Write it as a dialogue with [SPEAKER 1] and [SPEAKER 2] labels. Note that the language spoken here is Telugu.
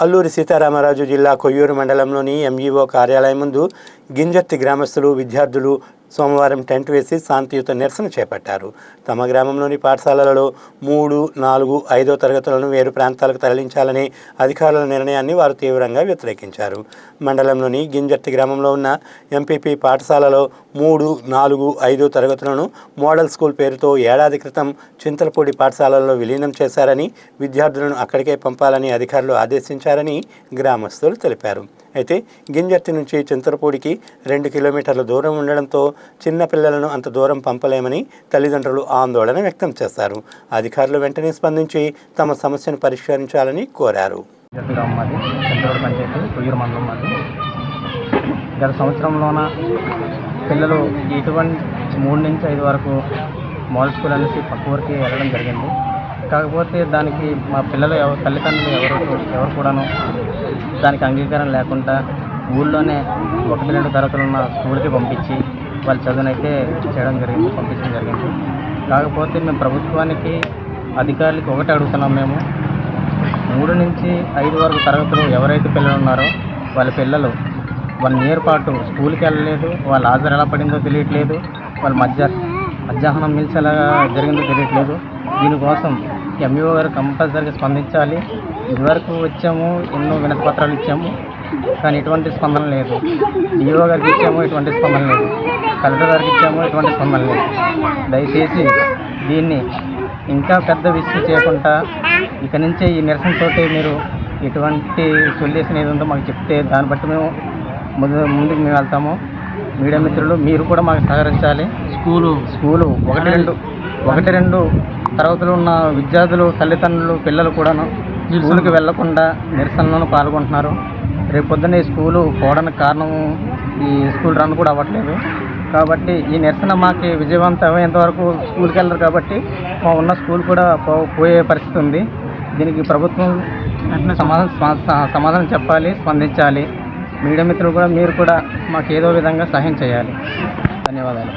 [SPEAKER 1] అల్లూరి సీతారామరాజు జిల్లా కొయ్యూరు మండలంలోని ఎంఈఓ కార్యాలయం ముందు గింజర్తి గ్రామస్తులు, విద్యార్థులు సోమవారం టెంట్ వేసి శాంతియుత నిరసన చేపట్టారు. తమ గ్రామంలోని పాఠశాలలలో 3, 4, 5వ తరగతులను వేరు ప్రాంతాలకు తరలించాలనే అధికారుల నిర్ణయాన్ని వారు తీవ్రంగా వ్యతిరేకించారు. మండలంలోని గింజర్తి గ్రామంలో ఉన్న ఎంపీపీ పాఠశాలలో 3, 4, 5వ తరగతులను మోడల్ స్కూల్ పేరుతో ఏడాది క్రితం చింతలపూడి పాఠశాలల్లో విలీనం చేశారని, విద్యార్థులను అక్కడికే పంపాలని అధికారులు ఆదేశించారని గ్రామస్తులు తెలిపారు. అయితే గింజర్తి నుంచి చింతలపూడికి 2 కిలోమీటర్ల దూరం ఉండడంతో చిన్న పిల్లలను అంత దూరం పంపలేమని తల్లిదండ్రులు ఆందోళన వ్యక్తం చేశారు. అధికారులు వెంటనే స్పందించి తమ సమస్యను పరిష్కరించాలని కోరారు.
[SPEAKER 2] గత సంవత్సరంలోన పిల్లలు ఇటువంటి 3 నుంచి 5 వరకు మోడల్ స్కూల్ అనేసి పక్క ఊరికి వెళ్ళడం జరిగింది. కాకపోతే దానికి మా పిల్లలు తల్లిదండ్రులు ఎవరు కూడాను దానికి అంగీకారం లేకుండా ఊళ్ళోనే 1, 2 తరగతులు ఉన్న స్కూల్కి పంపించి వాళ్ళ చదువునైతే పంపించడం జరిగింది. కాకపోతే మేము ప్రభుత్వానికి, అధికారులకి ఒకటి అడుగుతున్నాం. మేము 3 నుంచి 5 వరకు తరగతులు ఎవరైతే పిల్లలు ఉన్నారో వాళ్ళ పిల్లలు 1 ఇయర్ పాటు స్కూల్కి వెళ్ళలేదు. వాళ్ళ హాజరు ఎలా పడిందో తెలియట్లేదు. వాళ్ళ మధ్యాహ్నం మీల్స్ ఎలా జరిగిందో తెలియట్లేదు. దీనికోసం ఎంఈఓ గారు కంపల్సరీగా స్పందించాలి. ఇదివరకు వచ్చాము, ఎన్నో వినతి పత్రాలు ఇచ్చాము, కానీ ఎటువంటి స్పందన లేదు. డిఓ గారికి ఇచ్చాము, ఎటువంటి స్పందన లేదు. కలెక్టర్ గారికి ఇచ్చాము, ఎటువంటి స్పందన లేదు. దయచేసి దీన్ని ఇంకా పెద్ద విషయం చేయకుండా ఇక నుంచే ఈ నిరసనతో మీరు ఎటువంటి సొల్యూషన్ ఏది ఉందో మాకు చెప్తే దాన్ని బట్టి మేము ముందుకు మేము వెళ్తాము. మీడియా మిత్రులు మీరు కూడా మాకు సహకరించాలి. స్కూలు 1, 2 తరగతులు ఉన్న విద్యార్థులు, తల్లిదండ్రులు, పిల్లలు కూడాను స్కూల్కి వెళ్లకుండా నిరసనలో పాల్గొంటున్నారు. రేపు పొద్దున్న ఈ స్కూలు పోవడానికి కారణం ఈ స్కూల్ రన్ కూడా అవ్వట్లేదు. కాబట్టి ఈ నిరసన మాకు విజయవంతం అయ్యేంతవరకు స్కూల్కి వెళ్ళరు. కాబట్టి మా ఉన్న స్కూల్ కూడా పోయే పరిస్థితి ఉంది. దీనికి ప్రభుత్వం సమాధానం చెప్పాలి, స్పందించాలి. మీడియా మిత్రులు కూడా మీరు కూడా మాకు ఏదో విధంగా సహాయం చేయాలి. ధన్యవాదాలు.